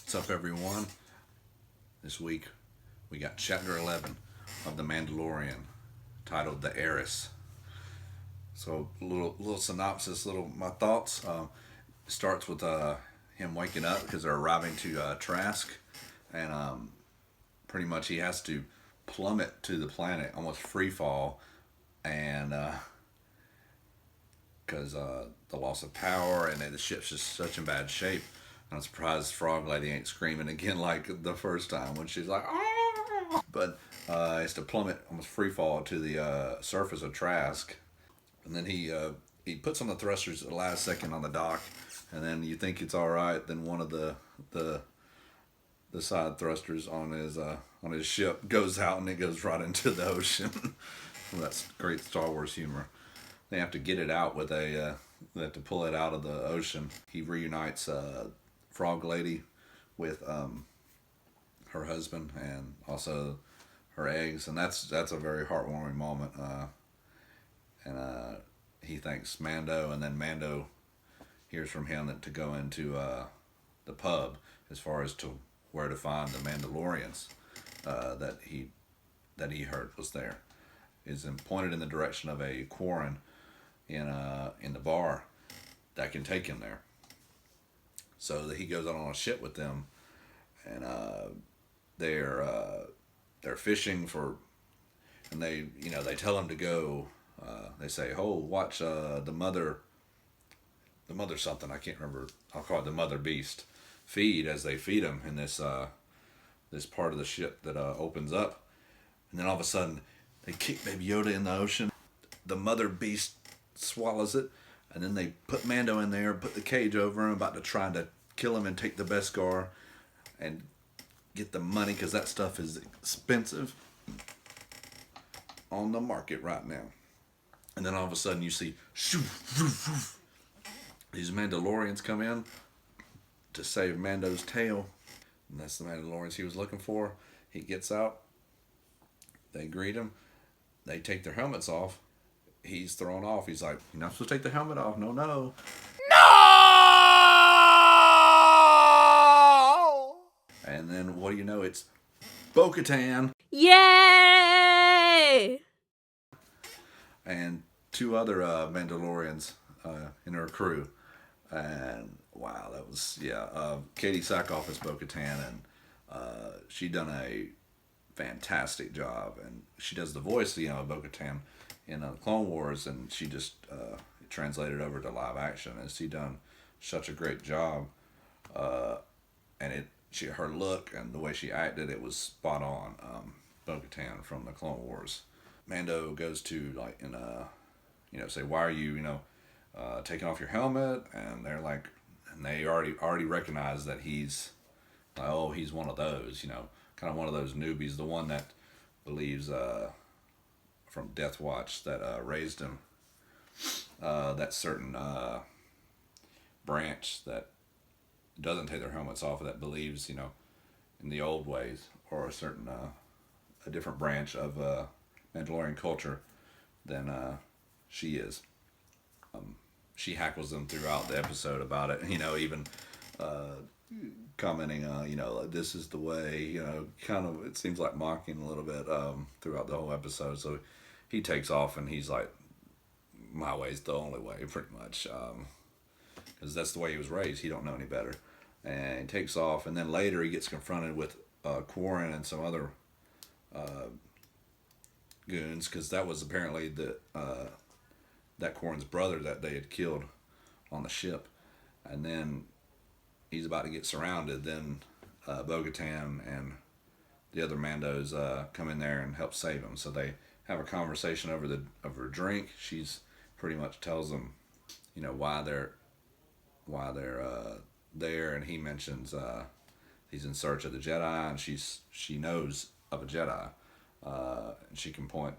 What's up, everyone? This week we got Chapter 11 of The Mandalorian, titled "The Heiress." So, little synopsis, my thoughts. Starts with him waking up because they're arriving to Trask, and pretty much he has to plummet to the planet, almost free fall, and because the loss of power and the ship's just such in bad shape. I'm surprised Frog Lady ain't screaming again like the first time when she's like, "Ah!" But it's to plummet, almost free fall to the surface of Trask, and then he puts on the thrusters at the last second on the dock, and then you think it's all right. Then one of the side thrusters on his ship goes out, and it goes right into the ocean. Well, that's great Star Wars humor. They have to get it out with they have to pull it out of the ocean. He reunites Frog Lady with her husband and also her eggs, and that's a very heartwarming moment. And he thanks Mando, and then Mando hears from him that to go into the pub as far as to where to find the Mandalorians that he heard was there. Is pointed in the direction of a quarren in the bar that can take him there. So that he goes out on a ship with them, and they're fishing for, and they tell him to go. They say, "Oh, watch the mother something, I can't remember. I'll call it the mother beast feed," as they feed him in this part of the ship that opens up, and then all of a sudden they kick Baby Yoda in the ocean. The mother beast swallows it, and then they put Mando in there, put the cage over him, about to try to kill him and take the Beskar and get the money, because that stuff is expensive on the market right now. And then all of a sudden you see shoo, woo, woo, these Mandalorians come in to save Mando's tail, and that's the Mandalorians he was looking for. He gets out, they greet him, they take their helmets off. He's thrown off. He's like, "You're not supposed to take the helmet off. No, no." No! And then what do you know? It's Bo-Katan. Yay! And two other Mandalorians in her crew. And wow, that was, Katie Sackhoff is Bo-Katan, and she done a fantastic job. And she does the voice, of Bo-Katan in Clone Wars, and she just translated over to live action, and she done such a great job. And her look and the way she acted, it was spot on. Bo-Katan from the Clone Wars. Mando goes to say, "Why are you taking off your helmet?" And they're like, and they already recognize that he's like, oh, he's one of those, kind of one of those newbies, the one that believes from Death Watch that raised him, that certain branch that doesn't take their helmets off, that believes in the old ways, or a different branch of Mandalorian culture than she is. She hackles them throughout the episode about it, even commenting, like, this is the way, kind of, it seems like mocking a little bit throughout the whole episode. So he takes off, and he's like, "My way's the only way," pretty much, because that's the way he was raised. He don't know any better, and he takes off. And then later he gets confronted with Quarren and some other goons, because that was apparently that Quarren's brother that they had killed on the ship. And then he's about to get surrounded. Then Bo-Katan and the other Mandos come in there and help save him. So they have a conversation over a drink. She's pretty much tells them, why they're there, and he mentions he's in search of the Jedi, and she knows of a Jedi, and she can point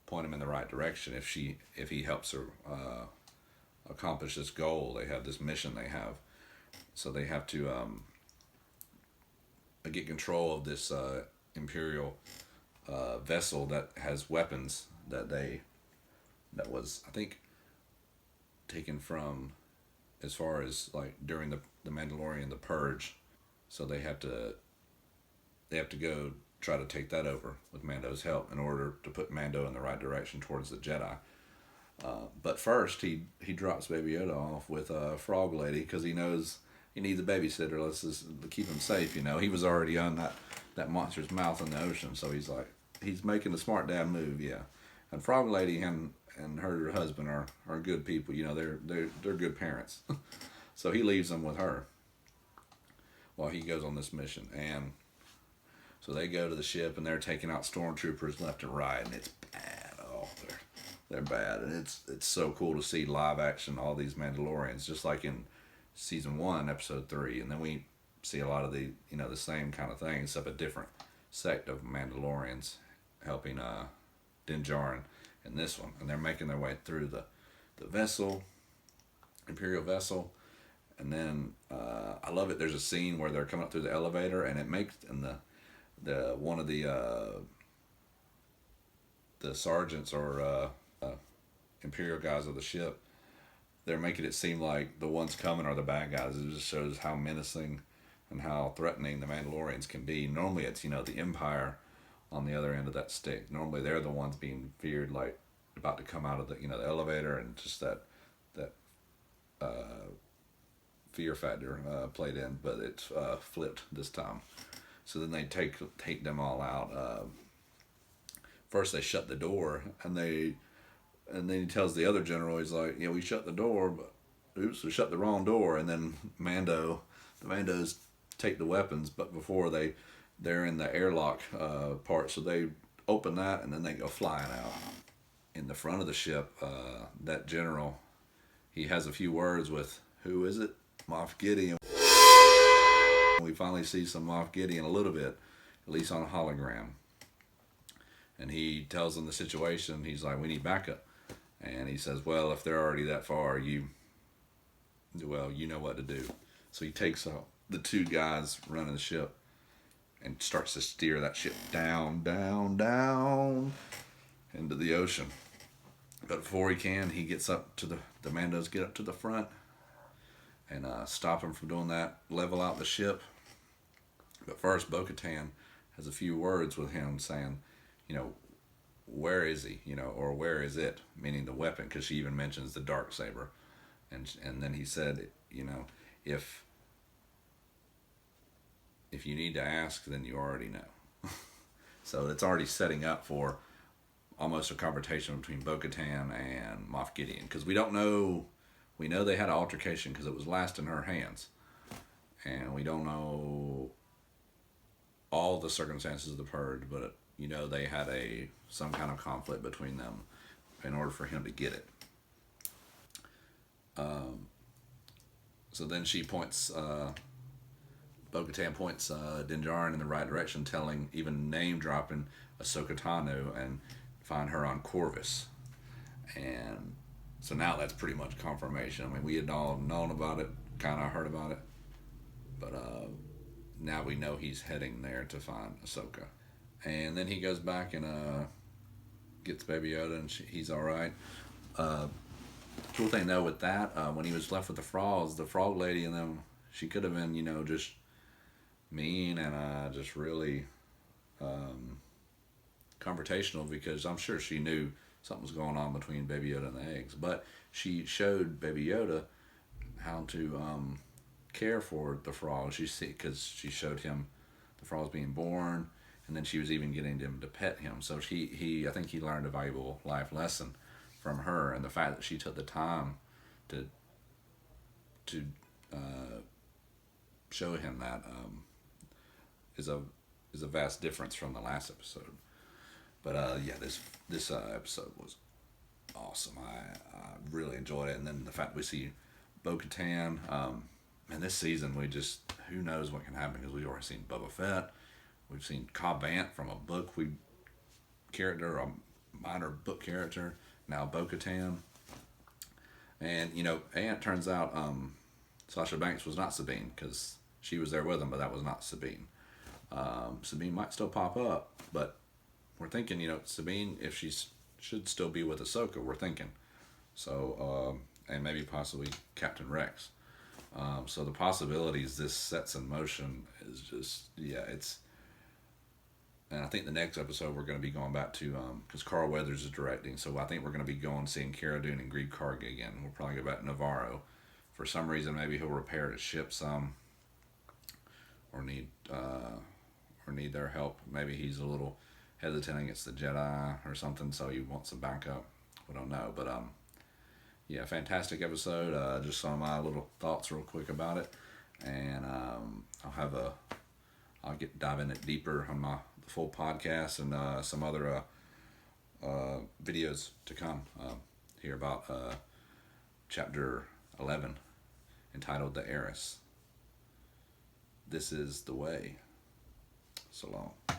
him in the right direction if he helps her accomplish this goal. They have this mission they have, so they have to get control of this Imperial vessel that has weapons that was, I think, taken from as far as like during the Mandalorian, the Purge. So they have to go try to take that over with Mando's help in order to put Mando in the right direction towards the Jedi. But first, he drops Baby Yoda off with a frog lady because he knows he needs a babysitter. Let's just keep him safe. You know, he was already on that monster's mouth in the ocean, so he's making a smart dad move. Yeah, and frog lady and her husband are good people. You know, they're good parents. So he leaves them with her while he goes on this mission, and so they go to the ship and they're taking out stormtroopers left and right, and it's bad. Oh, they're bad, and it's so cool to see live action all these Mandalorians, just like in season 1, episode 3, and then we see a lot of the the same kind of thing, except a different sect of Mandalorians helping Din Djarin in this one, and they're making their way through the vessel, Imperial vessel, and then I love it. There's a scene where they're coming up through the elevator, and it makes the one of the sergeants or Imperial guys of the ship, they're making it seem like the ones coming are the bad guys. It just shows how menacing and how threatening the Mandalorians can be. Normally it's the Empire on the other end of that stick. Normally they're the ones being feared, like about to come out of the the elevator, and just that fear factor played in, but it's flipped this time. So then they take them all out. First they shut the door, and then he tells the other general, he's like, we shut the door, but oops, we shut the wrong door. And then the Mandos take the weapons, but before they're in the airlock part, so they open that, and then they go flying out. In the front of the ship, that general, he has a few words with, who is it? Moff Gideon. We finally see some Moff Gideon a little bit, at least on a hologram. And he tells them the situation. He's like, we need backup. And he says, well, if they're already that far, you know what to do. So he takes the two guys running the ship and starts to steer that ship down, down, down into the ocean. But before he gets up to the Mandos get up to the front and stop him from doing that, level out the ship. But first, Bo-Katan has a few words with him saying, where is he, or where is it, meaning the weapon, because she even mentions the Darksaber. And then he said, if you need to ask, then you already know. So it's already setting up for almost a confrontation between Bo-Katan and Moff Gideon, because we know they had an altercation because it was last in her hands, and we don't know all the circumstances of the Purge, but they had some kind of conflict between them in order for him to get it. So then she points, Bo-Katan points Din Djarin in the right direction, even name dropping Ahsoka Tano, and find her on Corvus. And so now that's pretty much confirmation. I mean, we had all known about it, kind of heard about it, but now we know he's heading there to find Ahsoka. And then he goes back and gets Baby Yoda, and he's all right. Cool thing though with that, when he was left with the frogs, the frog lady and them, she could have been, just mean and just really confrontational, because I'm sure she knew something was going on between Baby Yoda and the eggs. But she showed Baby Yoda how to care for the frogs. Because she showed him the frogs being born, and then she was even getting him to pet him. So I think he learned a valuable life lesson from her, and the fact that she took the time to show him that is a vast difference from the last episode. But this episode was awesome. I really enjoyed it, and then the fact that we see Bo-Katan, and this season who knows what can happen, because we've already seen Boba Fett, we've seen Cobb Vanth from a book a minor book character, now Bo-Katan, and it turns out Sasha Banks was not Sabine, because she was there with him, but that was not Sabine. Sabine might still pop up, but we're thinking, Sabine, if she should still be with Ahsoka, we're thinking. So, and maybe possibly Captain Rex. So the possibilities this sets in motion is just, yeah, it's. And I think the next episode we're going to be going back to, because Carl Weathers is directing, so I think we're going to be going seeing Cara Dune and Greed Karga again. We'll probably go back to Navarro. For some reason, maybe he'll repair his ship some, or need their help. Maybe he's a little hesitant against the Jedi or something, so he wants some backup. We don't know, but yeah, fantastic episode. Just some of my little thoughts real quick about it, and I'll dive in it deeper on the full podcast and some other videos to come here about chapter 11 entitled The Heiress. This is the way. So long.